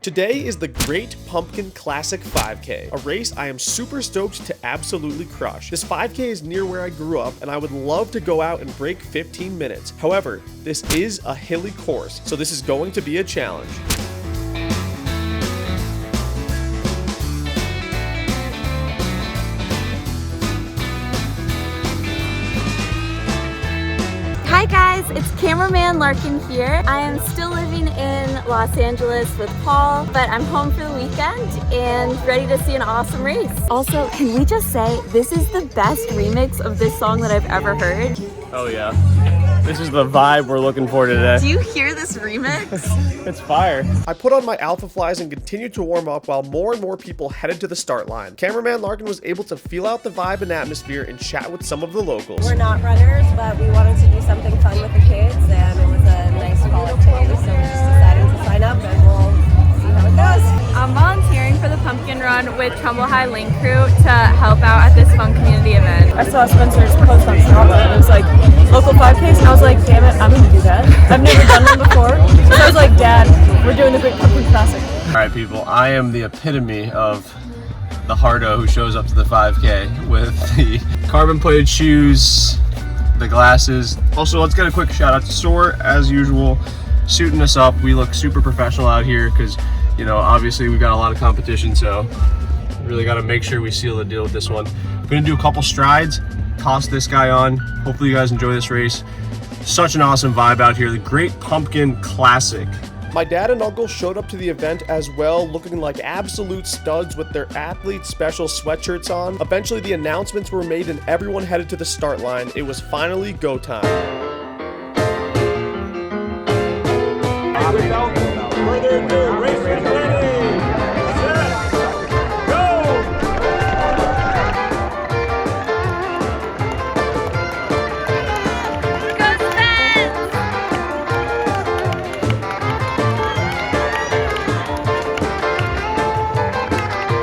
Today is the Great Pumpkin Classic 5K, a race I am super stoked to absolutely crush. This 5K is near where I grew up, and I would love to go out and break 15 minutes. However, this is a hilly course, so this is going to be a challenge. Hi guys, it's Cameraman Larkin here. I am still living in Los Angeles with Paul, but I'm home for the weekend and ready to see an awesome race. Also, can we just say, this is the best remix of this song that I've ever heard. Oh yeah, this is the vibe we're looking for today. Do you hear this remix? It's fire. I put on my Alpha Flies and continued to warm up while more and more people headed to the start line. Cameraman Larkin was able to feel out the vibe and atmosphere and chat with some of the locals. We're not runners, but we wanted to do something fun with the kids, and it was a nice fall activity, so we just decided to sign up, and we'll see how it goes. I'm volunteering for the Pumpkin Run with Trumbull High Link Crew to help out at this fun community event. I saw Spencer's post on Strava, and it was like, local 5Ks, and I was like, damn it, I'm gonna do that. I've never done one before, so I was like, Dad, we're doing the Great Pumpkin Classic. All right, people, I am the epitome of the hardo who shows up to the 5K with the carbon plated shoes, the glasses. Also, let's get a quick shout out to Soar, as usual, suiting us up. We look super professional out here because, you know, obviously we got a lot of competition, so really got to make sure we seal the deal with this one. I'm gonna do a couple strides, toss this guy on. Hopefully you guys enjoy this race. Such an awesome vibe out here, the Great Pumpkin Classic. My dad and uncle showed up to the event as well, looking like absolute studs with their athlete special sweatshirts on. Eventually the announcements were made and everyone headed to the start line. It was finally go time. Further ado, race is ready. Set. Go.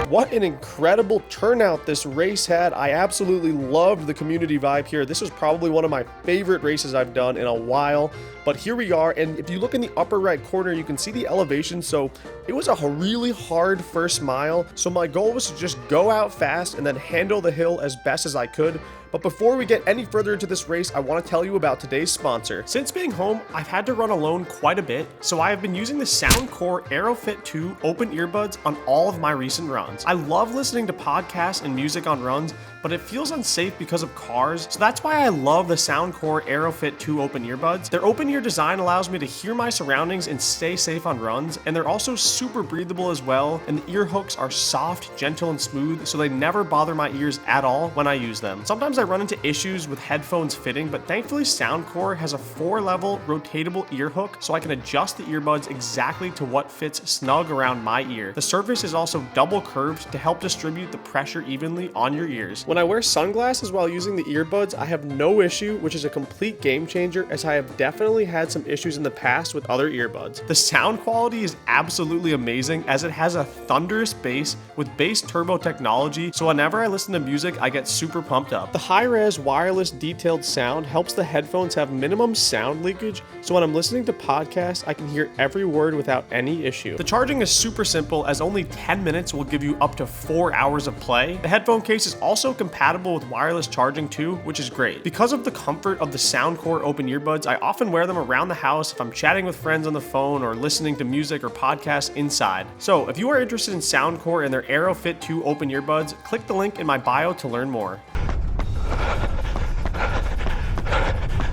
What an incredible turnout this race had. I absolutely loved the community vibe here. This was probably one of my favorite races I've done in a while, but here we are. And if you look in the upper right corner, you can see the elevation. So it was a really hard first mile. So my goal was to just go out fast and then handle the hill as best as I could. But before we get any further into this race, I want to tell you about today's sponsor. Since being home, I've had to run alone quite a bit, so I have been using the Soundcore AeroFit 2 open earbuds on all of my recent runs. I love listening to podcasts and music on runs, but it feels unsafe because of cars, so that's why I love the Soundcore AeroFit 2 open earbuds. Their open ear design allows me to hear my surroundings and stay safe on runs, and they're also super breathable as well, and the ear hooks are soft, gentle, and smooth, so they never bother my ears at all when I use them. Sometimes I run into issues with headphones fitting, but thankfully Soundcore has a 4-level rotatable ear hook, so I can adjust the earbuds exactly to what fits snug around my ear. The surface is also double curved to help distribute the pressure evenly on your ears. When I wear sunglasses while using the earbuds, I have no issue, which is a complete game changer, as I have definitely had some issues in the past with other earbuds. The sound quality is absolutely amazing, as it has a thunderous bass with bass turbo technology, so whenever I listen to music, I get super pumped up. The high-res wireless detailed sound helps the headphones have minimum sound leakage, so when I'm listening to podcasts, I can hear every word without any issue. The charging is super simple, as only 10 minutes will give you up to 4 hours of play. The headphone case is also compatible with wireless charging too, which is great. Because of the comfort of the Soundcore open earbuds, I often wear them around the house if I'm chatting with friends on the phone or listening to music or podcasts inside. So if you are interested in Soundcore and their AeroFit 2 open earbuds, click the link in my bio to learn more.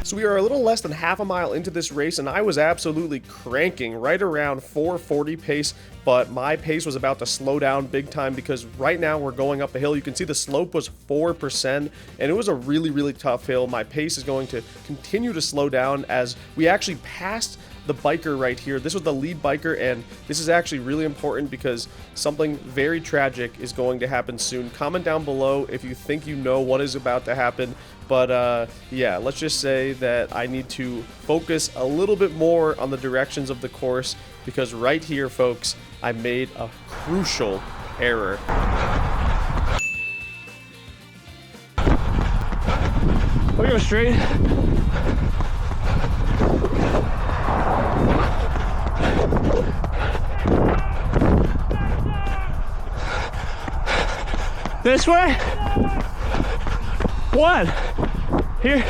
So we are a little less than half a mile into this race, and I was absolutely cranking right around 4:40 pace, but my pace was about to slow down big time because right now we're going up a hill. You can see the slope was 4%, and it was a really tough hill. My pace is going to continue to slow down as we actually passed the biker right here. This was the lead biker, and this is actually really important because something very tragic is going to happen soon. Comment down below if you think you know what is about to happen. But yeah, let's just say that I need to focus a little bit more on the directions of the course, because right here, folks, I made a crucial error. We'll go straight. This way. 1. Here.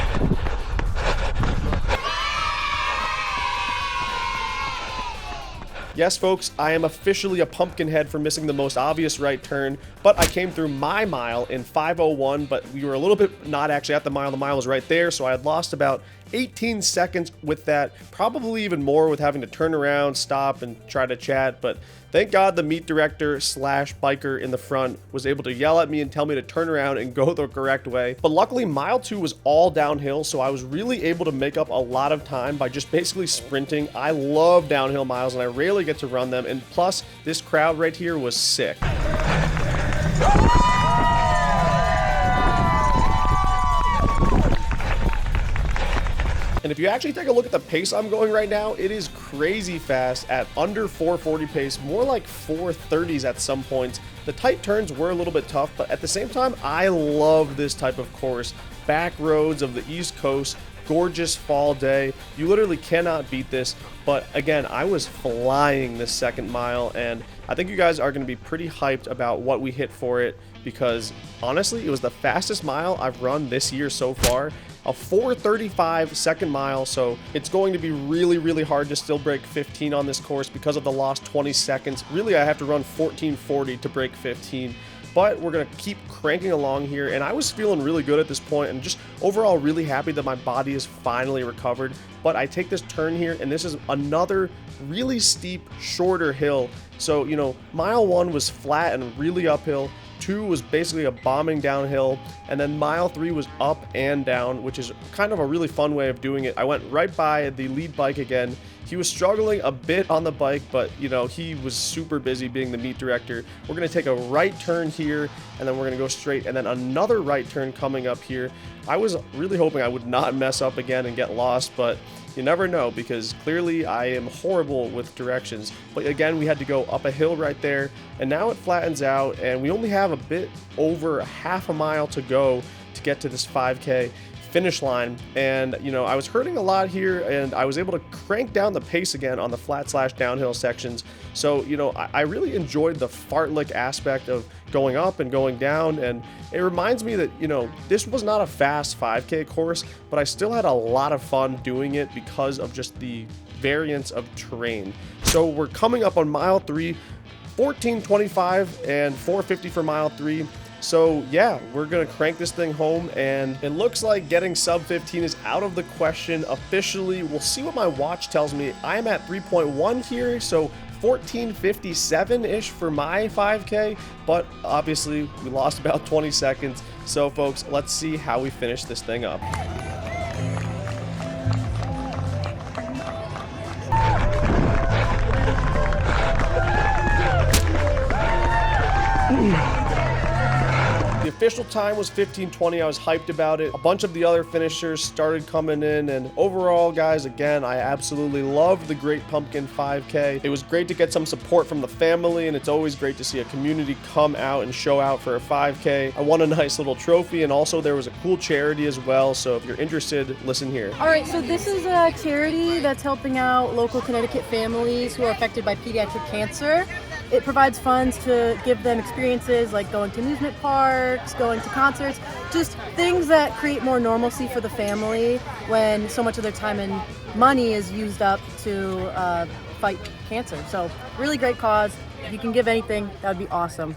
Yes, folks, I am officially a pumpkin head for missing the most obvious right turn, but I came through my mile in 5:01, but we were a little bit not actually at the mile. The mile was right there, so I had lost about 18 seconds with that, probably even more with having to turn around, stop, and try to chat, but thank God the meet director slash biker in the front was able to yell at me and tell me to turn around and go the correct way. But luckily, mile 2 was all downhill, so I was really able to make up a lot of time by just basically sprinting. I love downhill miles, and I rarely get to run them, and plus, this crowd right here was sick. And if you actually take a look at the pace I'm going right now, it is crazy fast at under 440 pace, more like 430s at some points. The tight turns were a little bit tough, but at the same time, I love this type of course. Back roads of the East Coast, gorgeous fall day. You literally cannot beat this. But again, I was flying this second mile, and I think you guys are going to be pretty hyped about what we hit for it, because honestly, it was the fastest mile I've run this year so far. A 4:35 second mile, so it's going to be really, really hard to still break 15 on this course because of the lost 20 seconds. Really, I have to run 14:40 to break 15. But we're going to keep cranking along here, and I was feeling really good at this point and just overall really happy that my body is finally recovered. But I take this turn here, and this is another really steep, shorter hill. So, you know, mile 1 was flat and really uphill. 2 was basically a bombing downhill, and then mile 3 was up and down, which is kind of a really fun way of doing it. I went right by the lead bike again. He was struggling a bit on the bike, but you know, he was super busy being the meet director. We're going to take a right turn here, and then we're going to go straight, and then another right turn coming up here. I was really hoping I would not mess up again and get lost, but you never know, because clearly I am horrible with directions. But again, we had to go up a hill right there, and now it flattens out, and we only have a bit over half a mile to go to get to this 5K finish line. And you know, I was hurting a lot here, and I was able to crank down the pace again on the flat slash downhill sections. So you know, I really enjoyed the fartlek aspect of going up and going down, and it reminds me that, you know, this was not a fast 5K course, but I still had a lot of fun doing it because of just the variance of terrain. So we're coming up on mile 3, 14:25 and 4:50 for mile 3. So yeah, we're gonna crank this thing home, and it looks like getting sub 15 is out of the question officially. We'll see what my watch tells me. I'm at 3.1 here, so 14:57-ish for my 5K, but obviously we lost about 20 seconds. So folks, let's see how we finish this thing up. The official time was 15:20. I was hyped about it. A bunch of the other finishers started coming in, and overall, guys, again, I absolutely loved the Great Pumpkin 5K. It was great to get some support from the family, and it's always great to see a community come out and show out for a 5K. I won a nice little trophy, and also there was a cool charity as well, so if you're interested, listen here. All right, so this is a charity that's helping out local Connecticut families who are affected by pediatric cancer. It provides funds to give them experiences like going to amusement parks, going to concerts, just things that create more normalcy for the family when so much of their time and money is used up to fight cancer. So really great cause. If you can give anything, that would be awesome.